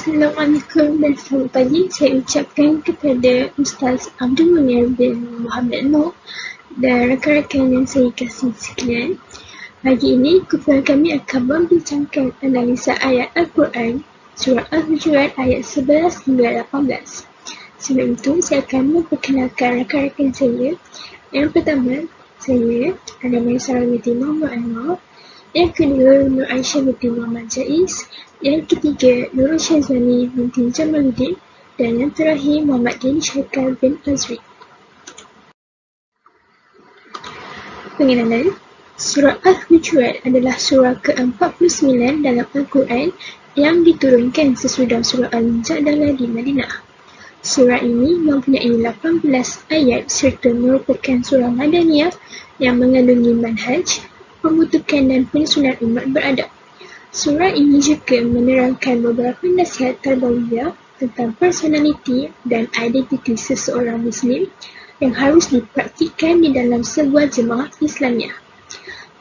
Assalamualaikum dan selamat pagi. Saya ucapkan kepada Ustaz Abdul Munir bin Muhammad Noor dan rakan-rakan yang saya kasih sekalian. Pagi ini, kumpulan kami akan membincangkan analisa ayat Al-Quran, surah Al-Hujurat ayat 11 hingga 18. Sebelum itu, saya akan memperkenalkan rakan-rakan saya. Yang pertama, saya, Anamaya Sarah binti Muhammad Anwar. Yang kedua, Nur Aisyah binti Muhammad Jais. Yang ketiga, Nurul Syazwani binti Jamaluddin. Dan yang terakhir, Muhammad Dini Syakal bin Azri. Pengenalan. Surah Al-Hujurat adalah surah ke-49 dalam Al-Quran yang diturunkan sesudah surah Al-Mujadalah di Madinah. Surah ini mempunyai 18 ayat serta merupakan surah Madaniyah yang mengandungi manhaj, pembentukan dan penyusunan umat beradab. Surah ini juga menerangkan beberapa nasihat tarbawiyah tentang personaliti dan identiti seseorang Muslim yang harus dipraktikkan di dalam sebuah jemaah Islamiah.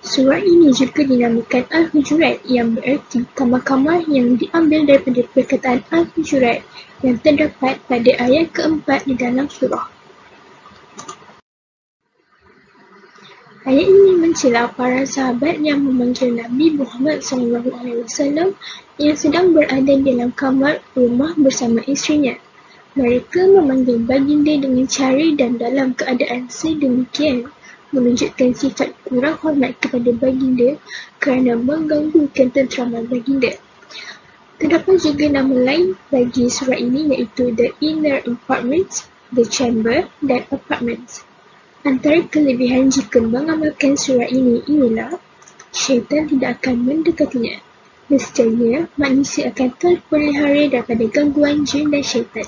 Surah ini juga dinamakan Al-Hujurat yang bererti kamar-kamar yang diambil daripada perkataan Al-Hujurat yang terdapat pada ayat keempat di dalam surah. Ayat ini mencela para sahabat yang memanggil Nabi Muhammad SAW yang sedang berada dalam kamar rumah bersama isterinya. Mereka memanggil baginda dengan cara dan dalam keadaan sedemikian menunjukkan sifat kurang hormat kepada baginda kerana mengganggu ketenteraman baginda. Terdapat juga nama lain bagi surah ini iaitu The Inner Apartments, The Chamber dan Apartments. Antara kelebihan jika mengamalkan surah ini ialah syaitan tidak akan mendekatinya. Nescaya manusia akan terpelihara daripada gangguan jin dan syaitan.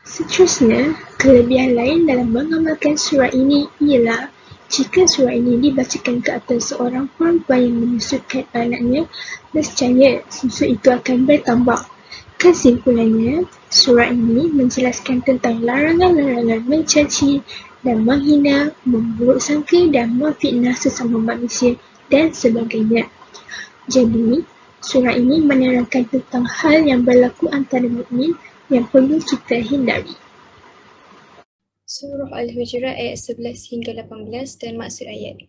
Seterusnya, kelebihan lain dalam mengamalkan surah ini ialah jika surah ini dibacakan ke atas seorang perempuan yang menyusukan anaknya, nescaya susu itu akan bertambah. Kesimpulannya, surah ini menjelaskan tentang larangan-larangan mencaci dan menghina, memburuk sangka dan memfitnah sesama manusia dan sebagainya. Jadi, surah ini menerangkan tentang hal yang berlaku antara mukmin yang perlu kita hindari. Surah Al-Hujurat ayat 11 hingga 18 dan maksud ayat.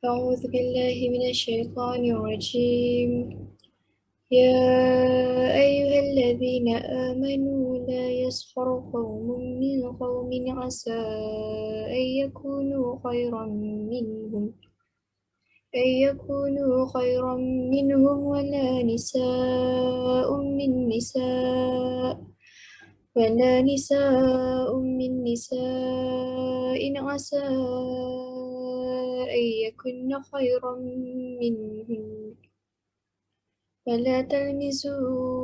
A'udzu billahi minasyaitonir rajim. Ya ayyuhalladzina amanu la yaskhar qaumun min qaumin asa an yakunu khairan minhum ولا نساء من نساء عسى أن يكن خيرا منهن ولا تلمزوا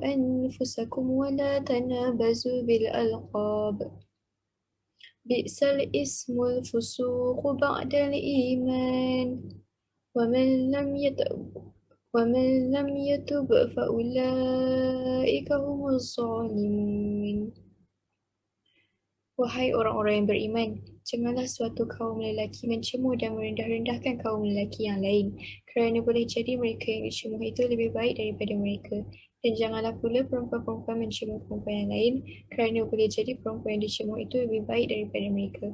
أنفسكم ولا تنابزوا بالألقاب بئس الاسم الفسوق بعد الإيمان ومن لم يتب فأولئك هم الظالمون. Wahai orang-orang yang beriman, janganlah suatu kaum lelaki mencemooh dan merendah-rendahkan kaum lelaki yang lain, kerana boleh jadi mereka yang dicemooh itu lebih baik daripada mereka. Dan janganlah pula perempuan-perempuan mencemooh perempuan yang lain, kerana boleh jadi perempuan yang dicemooh itu lebih baik daripada mereka.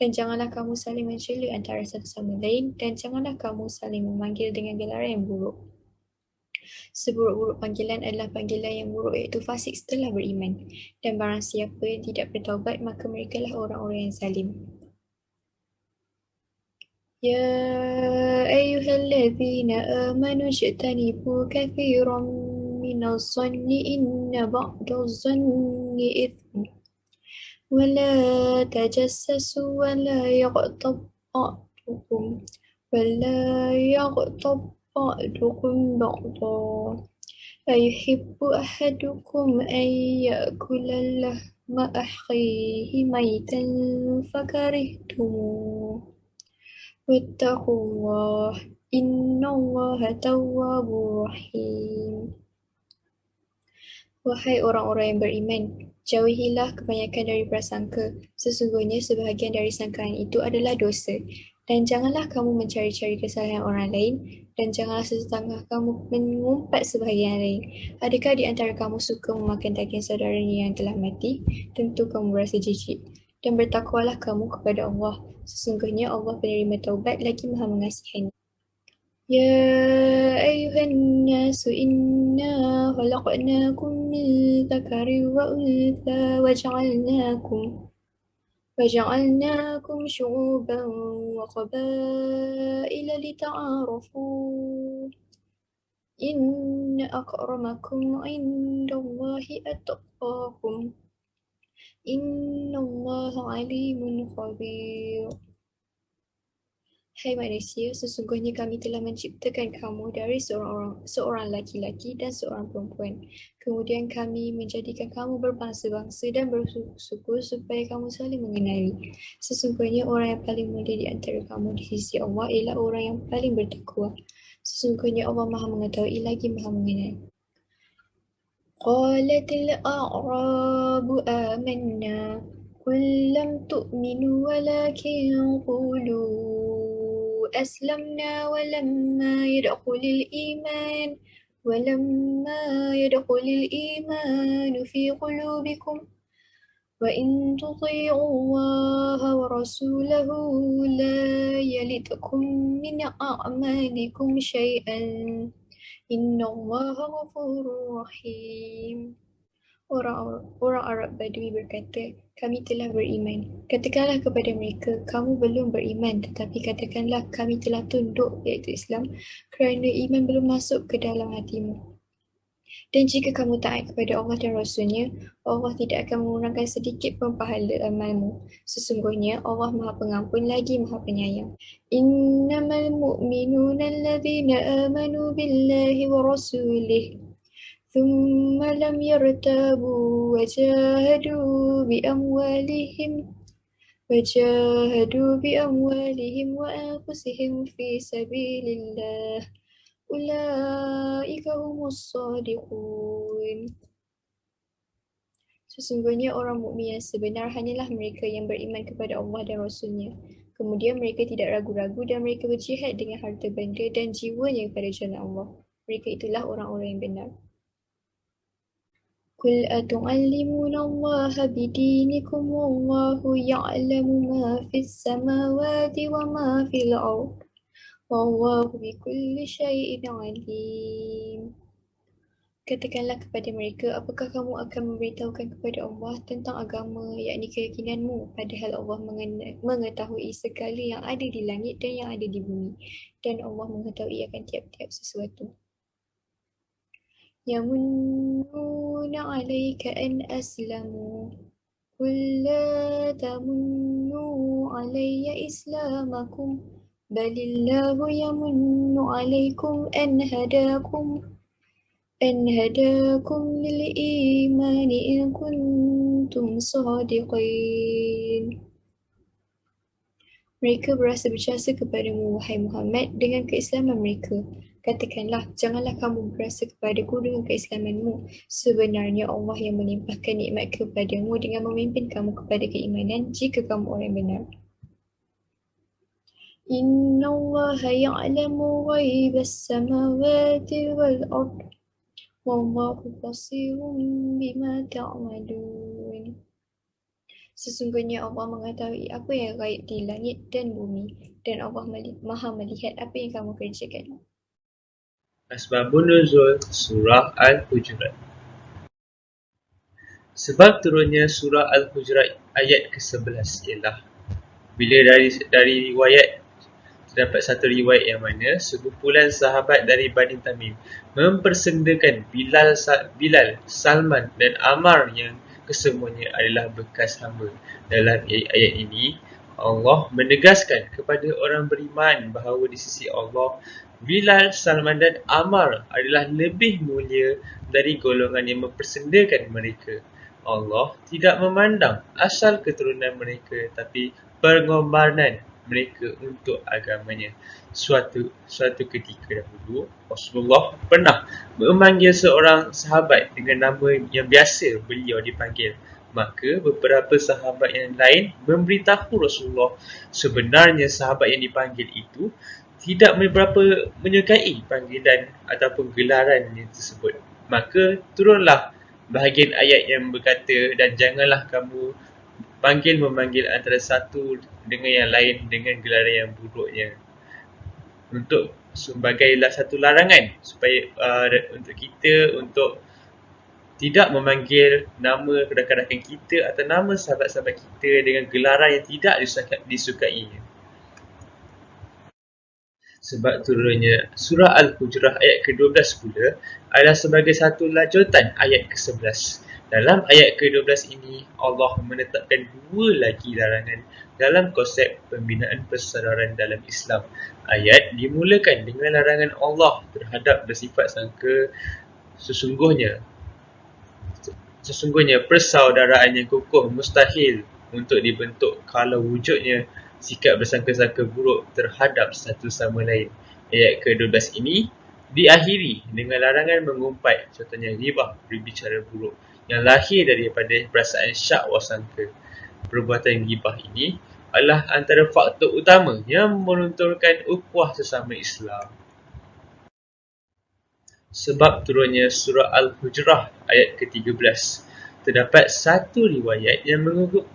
Dan janganlah kamu saling mencela antara satu sama lain, dan janganlah kamu saling memanggil dengan gelaran yang buruk. Seburuk-buruk panggilan adalah panggilan yang buruk, iaitu fasik setelah beriman. Dan barang siapa yang tidak bertaubat, maka merekalah orang-orang yang zalim. Ya ayyuhalladzina amanu ijtanibu kathiran minaz zanni inna ba'daz zanni ithmun wala tajassasu wala yaghtab ba'dukum ba'da ayuhibbu ahadukum an ya'kula lahma akhihi maitan fakarihtumuh wattaqullah innallaha tawwabur rahim. Wahai orang-orang yang beriman, jauhilah kebanyakan dari prasangka. Sesungguhnya sebahagian dari sangkaan itu adalah dosa. Dan janganlah kamu mencari-cari kesalahan orang lain, dan janganlah sesetengah kamu mengumpat sebahagian lain. Adakah di antara kamu suka memakan daging saudaranya yang telah mati? Tentu kamu berasa jijik. Dan bertakwalah kamu kepada Allah. Sesungguhnya Allah penerima taubat lagi Maha Mengasihani. يا أيها الناس إنا خلقناكم من ذكر وأنثى وجعلناكم شعوبا وقبائل لتعارفوا إن أكرمكم عند الله أتقاكم إن الله عليم خبير. Hai manusia, sesungguhnya kami telah menciptakan kamu dari seorang laki-laki dan seorang perempuan. Kemudian kami menjadikan kamu berbangsa-bangsa dan bersuku supaya kamu saling mengenali. Sesungguhnya orang yang paling mulia di antara kamu di sisi Allah ialah orang yang paling bertakwa. Sesungguhnya Allah Maha Mengetahui lagi Maha Mengenal. قالت الأعراب آمنا قل لم تؤمنوا ولكن قولوا أسلمنا ولما يدخل الإيمان في قلوبكم وإن تطيعوا الله ورسوله لا يلدكم من أعمالكم شيئا إن الله غفور رحيم. Orang Arab Badui berkata, kami telah beriman. Katakanlah kepada mereka, kamu belum beriman, tetapi katakanlah kami telah tunduk, iaitu Islam, kerana iman belum masuk ke dalam hatimu. Dan jika kamu taat kepada Allah dan Rasulnya, Allah tidak akan mengurangkan sedikit pun pahala amalmu. Sesungguhnya Allah Maha Pengampun lagi Maha Penyayang. Innamal mu'minuna alladhina amanu billahi wa rasulih ثم لم يرتابوا وجاهدوا بأموالهم وأنفسهم في سبيل الله أولئك هم الصادقون. Sesungguhnya orang mukmin yang sebenar hanyalah mereka yang beriman kepada Allah dan Rasulnya. Kemudian mereka tidak ragu-ragu dan mereka berjihad dengan harta benda dan jiwanya kepada jalan Allah. Mereka itulah orang-orang yang benar. قل أتعلمون الله بدينكم والله يعلم ما في السماوات وما في الأرض والله بكل شيء عليم. Katakanlah kepada mereka, apakah kamu akan memberitahukan kepada Allah tentang agama, yakni keyakinanmu, padahal Allah mengetahui segala yang ada di langit dan yang ada di bumi, dan Allah mengetahui akan tiap-tiap sesuatu. يمنون عليك أن أسلموا قل لا تمنوا علي إسلامكم بل الله يمن عليكم أن هداكم للإيمان إن كنتم صادقين. Mereka berasa berjasa kepadamu, wahai Muhammad, dengan keislaman mereka. Katakanlah, janganlah kamu berasa kepadaku dengan keislamanmu. Sebenarnya Allah yang melimpahkan nikmat kepadamu dengan memimpin kamu kepada keimanan jika kamu orang benar. Inna Allah ya'lamu ghaibas samawati wal ard. Wallahu basirun bima ta'malun. Sesungguhnya Allah mengetahui apa yang gaib di langit dan bumi, dan Allah Maha melihat apa yang kamu kerjakan. Asbabun Nuzul Surah Al-Hujurat. Sebab turunnya Surah Al-Hujurat ayat ke-11 ialah bila dari riwayat, terdapat satu riwayat yang mana sekumpulan sahabat dari Bani Tamim mempersendakan Bilal, Salman dan Ammar yang kesemuanya adalah bekas hamba. Dalam ayat ini, Allah menegaskan kepada orang beriman bahawa di sisi Allah, Bilal, Salman dan Ammar adalah lebih mulia dari golongan yang mempersendakan mereka. Allah tidak memandang asal keturunan mereka, tapi pengorbanan mereka untuk agamanya. Suatu ketika dahulu, Rasulullah pernah memanggil seorang sahabat dengan nama yang biasa beliau dipanggil, Maka beberapa sahabat yang lain memberitahu Rasulullah sebenarnya sahabat yang dipanggil itu tidak berapa menyukai panggilan ataupun gelaran yang tersebut. Maka turunlah bahagian ayat yang berkata, dan janganlah kamu memanggil antara satu dengan yang lain dengan gelaran yang buruknya. Untuk sebagai satu larangan supaya untuk kita untuk tidak memanggil nama rakan-rakan kita atau nama sahabat-sahabat kita dengan gelaran yang tidak disukainya. Sebab turunnya surah Al-Hujurat ayat ke-12 pula adalah sebagai satu lanjutan ayat ke-11. Dalam ayat ke-12 ini, Allah menetapkan dua lagi larangan dalam konsep pembinaan persaudaraan dalam Islam. Ayat dimulakan dengan larangan Allah terhadap bersifat sangka Sesungguhnya persaudaraan yang kukuh mustahil untuk dibentuk kalau wujudnya sikap bersangka-sangka buruk terhadap satu sama lain. Ayat ke-12 ini diakhiri dengan larangan mengumpat, contohnya ghibah, berbicara buruk, yang lahir daripada perasaan syak wasangka. Perbuatan ghibah ini adalah antara faktor utama yang meruntuhkan ukhuwah sesama Islam. Sebab turunnya surah Al-Hujurat ayat ke-13, terdapat satu riwayat yang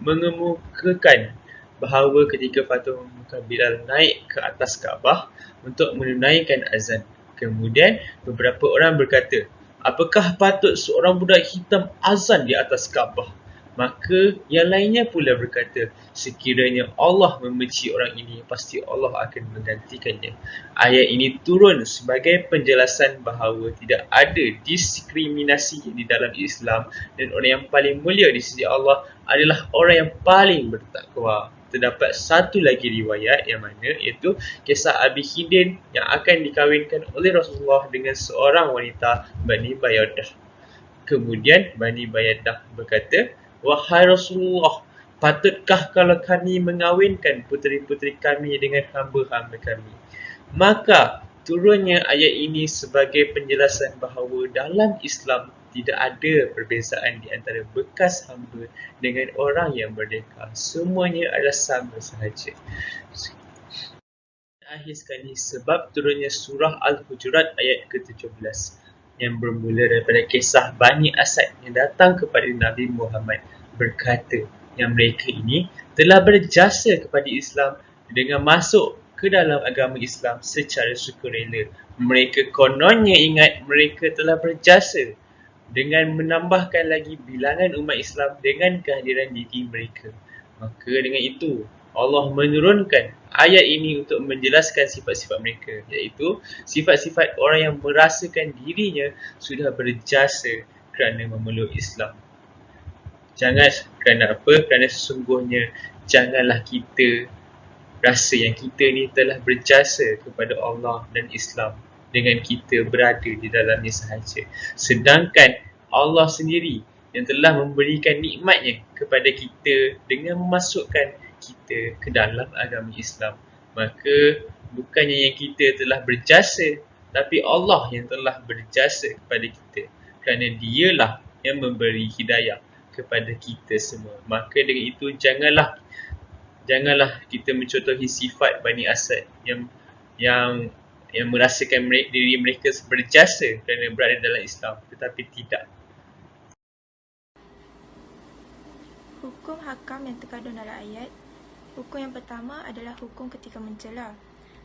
mengemukakan bahawa ketika Fatimah Bilal naik ke atas Kaabah untuk menunaikan azan, kemudian beberapa orang berkata, apakah patut seorang budak hitam azan di atas Kaabah? Maka yang lainnya pula berkata, sekiranya Allah membenci orang ini, pasti Allah akan menggantikannya. Ayat ini turun sebagai penjelasan bahawa tidak ada diskriminasi di dalam Islam dan orang yang paling mulia di sisi Allah adalah orang yang paling bertakwa. Terdapat satu lagi riwayat yang mana iaitu kisah Abi Hidin yang akan dikahwinkan oleh Rasulullah dengan seorang wanita Bani Bayadah. Kemudian Bani Bayadah berkata, wahai Rasulullah, patutkah kalau kami mengawinkan puteri-puteri kami dengan hamba-hamba kami? Maka turunnya ayat ini sebagai penjelasan bahawa dalam Islam tidak ada perbezaan di antara bekas hamba dengan orang yang merdeka. Semuanya adalah sama sahaja. Akhir sekali, sebab turunnya surah Al-Hujurat ayat ke-17 yang bermula daripada kisah Bani Asad yang datang kepada Nabi Muhammad berkata yang mereka ini telah berjasa kepada Islam dengan masuk ke dalam agama Islam secara sukarela. Mereka kononnya ingat mereka telah berjasa dengan menambahkan lagi bilangan umat Islam dengan kehadiran diri mereka. Maka dengan itu Allah menurunkan ayat ini untuk menjelaskan sifat-sifat mereka, iaitu sifat-sifat orang yang merasakan dirinya sudah berjasa kerana memeluk Islam. Jangan kerana apa? Kerana sesungguhnya janganlah kita rasa yang kita ni telah berjasa kepada Allah dan Islam dengan kita berada di dalamnya sahaja. Sedangkan Allah sendiri yang telah memberikan nikmatnya kepada kita dengan memasukkan kita ke dalam agama Islam. Maka bukannya yang kita telah berjasa, tapi Allah yang telah berjasa kepada kita, kerana dialah yang memberi hidayah kepada kita semua. Maka dengan itu janganlah kita mencontohi sifat Bani Asad yang merasakan diri mereka berjasa kerana berada dalam Islam, tetapi tidak. Hukum hakam yang terkandung dalam ayat. Hukum yang pertama adalah hukum ketika mencela.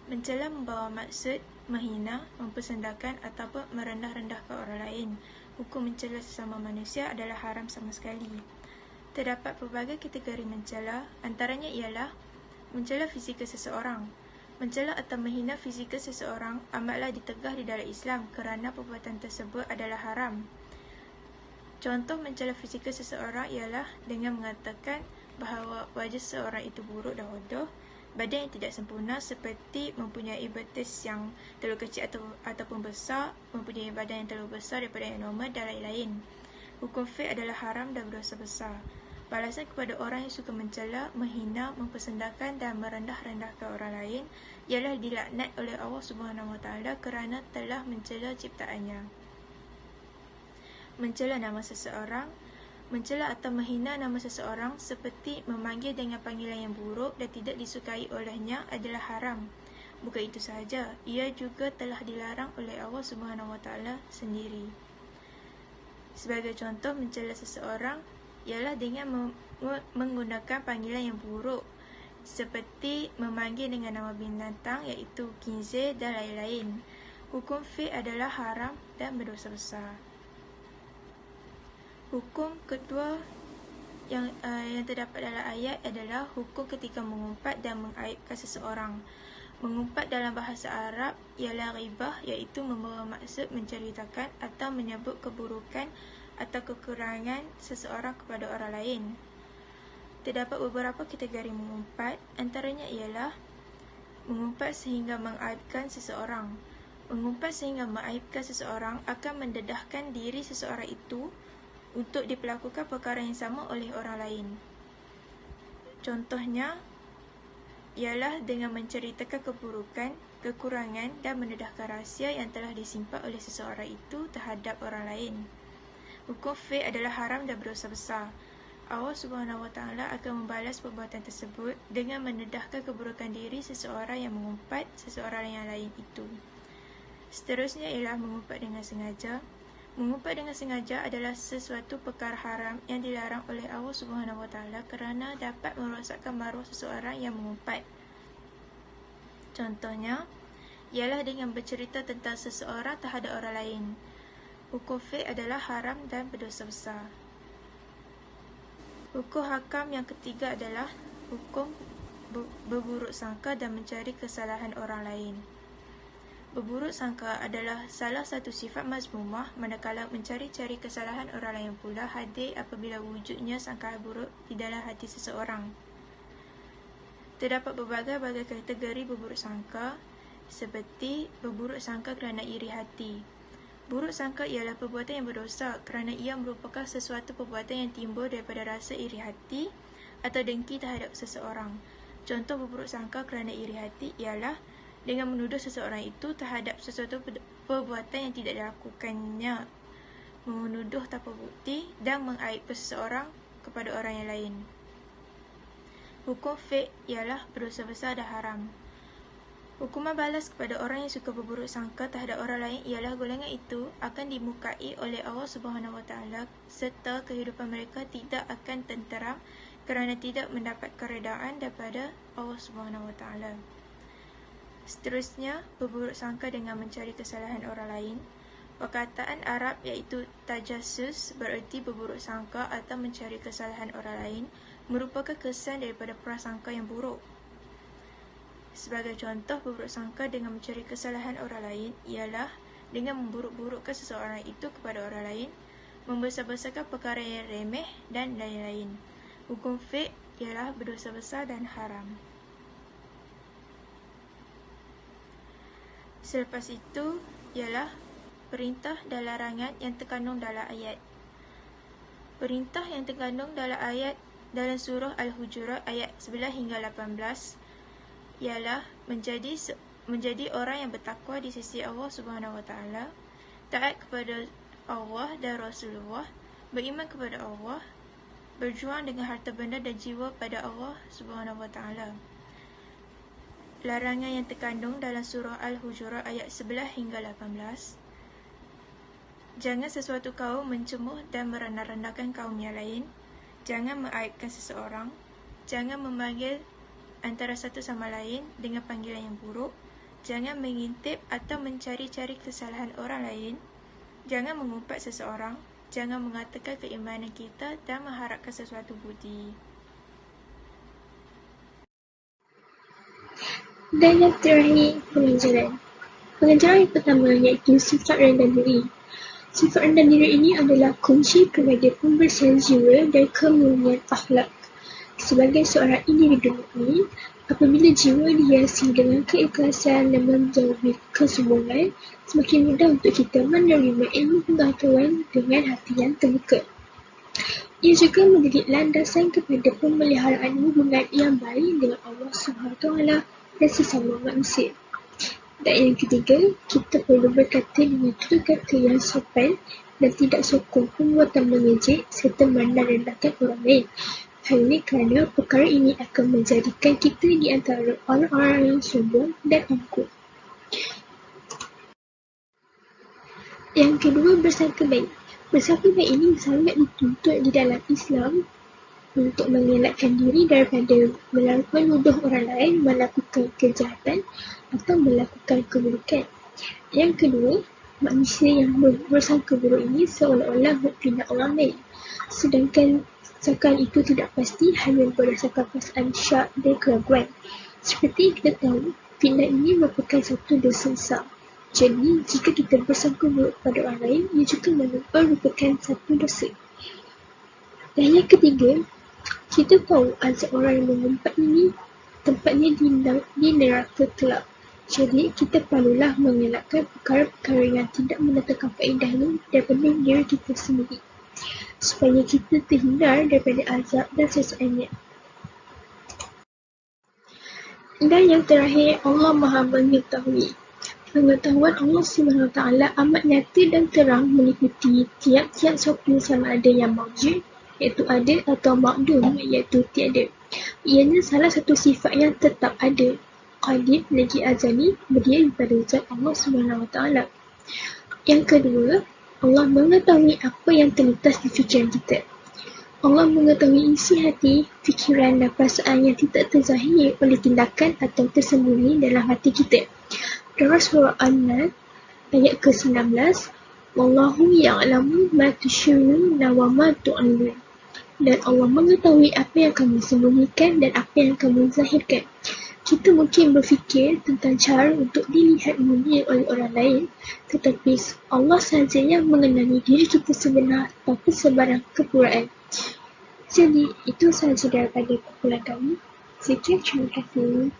Mencela membawa maksud menghina, mempersendakan ataupun merendah-rendahkan orang lain. Hukum mencela sesama manusia adalah haram sama sekali. Terdapat pelbagai kategori mencela, antaranya ialah mencela fizikal seseorang. Mencela atau menghina fizikal seseorang amatlah ditegah di dalam Islam kerana perbuatan tersebut adalah haram. Contoh mencela fizikal seseorang ialah dengan mengatakan bahawa wajah seseorang itu buruk dan bodoh, badan yang tidak sempurna seperti mempunyai betis yang terlalu kecil ataupun besar, mempunyai badan yang terlalu besar daripada yang normal dan lain-lain. Hukum fiqh adalah haram dan berdosa besar. Balasan kepada orang yang suka mencela, menghina, mempersendakan dan merendah-rendahkan orang lain ialah dilaknat oleh Allah SWT kerana telah mencela ciptaannya. Mencela nama seseorang. Mencela atau menghina nama seseorang seperti memanggil dengan panggilan yang buruk dan tidak disukai olehnya adalah haram. Bukan itu sahaja, ia juga telah dilarang oleh Allah SWT sendiri. Sebagai contoh, mencela seseorang ialah dengan menggunakan panggilan yang buruk seperti memanggil dengan nama binatang iaitu khinzir dan lain-lain. Hukum fiqh adalah haram dan berdosa besar. Hukum kedua yang terdapat dalam ayat adalah hukum ketika mengumpat dan mengaibkan seseorang. Mengumpat dalam bahasa Arab ialah ghibah, iaitu membawa maksud menceritakan atau menyebut keburukan atau kekurangan seseorang kepada orang lain. Terdapat beberapa kategori mengumpat, antaranya ialah mengumpat sehingga mengaibkan seseorang. Mengumpat sehingga mengaibkan seseorang akan mendedahkan diri seseorang itu untuk diperlakukan perkara yang sama oleh orang lain. Contohnya ialah dengan menceritakan keburukan, kekurangan dan mendedahkan rahsia yang telah disimpan oleh seseorang itu terhadap orang lain. Hukum fiqh adalah haram dan berdosa besar. Allah SWT akan membalas perbuatan tersebut dengan mendedahkan keburukan diri seseorang yang mengumpat seseorang yang lain itu. Seterusnya ialah mengumpat dengan sengaja. Mengumpat dengan sengaja adalah sesuatu perkara haram yang dilarang oleh Allah SWT kerana dapat merosakkan maruah seseorang yang mengumpat. Contohnya ialah dengan bercerita tentang seseorang terhadap orang lain. Hukum fiqh adalah haram dan berdosa besar. Hukum hakam yang ketiga adalah hukum berburuk sangka dan mencari kesalahan orang lain. Berburuk sangka adalah salah satu sifat mazmumah, manakala mencari-cari kesalahan orang lain pula hadir apabila wujudnya sangkaan buruk di dalam hati seseorang. Terdapat berbagai-bagai kategori berburuk sangka, seperti berburuk sangka kerana iri hati. Buruk sangka ialah perbuatan yang berdosa kerana ia merupakan sesuatu perbuatan yang timbul daripada rasa iri hati atau dengki terhadap seseorang. Contoh berburuk sangka kerana iri hati ialah dengan menuduh seseorang itu terhadap sesuatu perbuatan yang tidak dilakukannya, menuduh tanpa bukti dan mengaibkan seseorang kepada orang yang lain. Hukum fiqh ialah berdosa besar dan haram. Hukuman balas kepada orang yang suka berburuk sangka terhadap orang lain ialah golongan itu akan dimukai oleh Allah SWT serta kehidupan mereka tidak akan tenteram kerana tidak mendapat keredaan daripada Allah SWT. Seterusnya, berburuk sangka dengan mencari kesalahan orang lain. Perkataan Arab iaitu tajassus bererti berburuk sangka atau mencari kesalahan orang lain merupakan kesan daripada prasangka yang buruk. Sebagai contoh, berburuk sangka dengan mencari kesalahan orang lain ialah dengan memburuk-burukkan seseorang itu kepada orang lain, membesar-besarkan perkara yang remeh dan lain-lain. Hukum fiqh ialah berdosa besar dan haram. Selepas itu ialah perintah dan larangan yang terkandung dalam ayat. Perintah yang terkandung dalam ayat dalam surah Al-Hujurat ayat 11 hingga 18 ialah menjadi orang yang bertakwa di sisi Allah SWT, taat kepada Allah dan Rasulullah, beriman kepada Allah, berjuang dengan harta benda dan jiwa pada Allah SWT. Larangan yang terkandung dalam surah Al-Hujurat ayat 11 hingga 18. Jangan sesuatu kaum mencemuh dan merendah-rendahkan kaum yang lain. Jangan mengaibkan seseorang. Jangan memanggil antara satu sama lain dengan panggilan yang buruk. Jangan mengintip atau mencari-cari kesalahan orang lain. Jangan mengumpat seseorang. Jangan mengatakan keimanan kita dan mengharapkan sesuatu budi. Dan yang terakhir, pengajaran. Pengajaran yang pertama iaitu sifat rendah diri. Sifat rendah diri ini adalah kunci kepada pembersihan jiwa dan kemurnian akhlak. Sebagai seorang individu mukmin, apabila jiwa dihiasi dengan keikhlasan dan menjauhi kesombongan, semakin mudah untuk kita menerima ilmu pengetahuan dengan hati yang terbuka. Ia juga menjadi landasan kepada pemeliharaan hubungan yang baik dengan Allah SWT dan sesama manusia. Dan yang ketiga, kita perlu berkata dengan tutur kata yang sopan dan tidak sokong perbuatan mengejek serta merendah-rendahkan orang lain. Hal ini kerana perkara ini akan menjadikan kita di antara orang-orang yang sombong dan angkuh. Yang kedua, bersangka baik. Bersangka baik ini sangat dituntut di dalam Islam untuk mengelakkan diri daripada menuduh orang lain melakukan kejahatan atau melakukan keburukan. Yang kedua, manusia yang bersangka buruk ini seolah-olah memfitnah orang lain, sedangkan sangkaan itu tidak pasti, hanya berdasarkan perasaan syak dan keraguan. Seperti kita tahu, fitnah ini merupakan satu dosa besar. Jadi, jika kita bersangka buruk pada orang lain, ia juga merupakan satu dosa. Dan yang ketiga, kita tahu azab orang yang mengumpat ini tempatnya di neraka kelak. Jadi, kita perlulah mengelakkan perkara-perkara yang tidak mendatangkan faedah ini daripada diri kita sendiri, supaya kita terhindar daripada azab dan siksanya. Dan yang terakhir, Allah Maha Mengetahui. Pengetahuan Allah SWT amat nyata dan terang meliputi tiap-tiap sesuatu sama ada yang mawjud, iaitu ada, atau ma'dum, iaitu tiada. Ianya salah satu sifat yang tetap ada, qadim lagi azali, berdiri pada zat Allah SWT. Yang kedua, Allah mengetahui apa yang terlintas di fikiran kita. Allah mengetahui isi hati, fikiran dan perasaan yang tidak terzahir oleh tindakan atau tersembunyi dalam hati kita. Dalam surah An-Nahl ayat ke-19, Wallahu ya'lamu ma tusyirruna wa ma tu'linun. Dan Allah mengetahui apa yang kamu sembunyikan dan apa yang kamu zahirkan. Kita mungkin berfikir tentang cara untuk dilihat mulia oleh orang lain, tetapi Allah sahaja yang mengenali diri kita sebenar tanpa sebarang kepuraan. Jadi, itu sahaja daripada kumpulan kami. Sekian, terima kasih.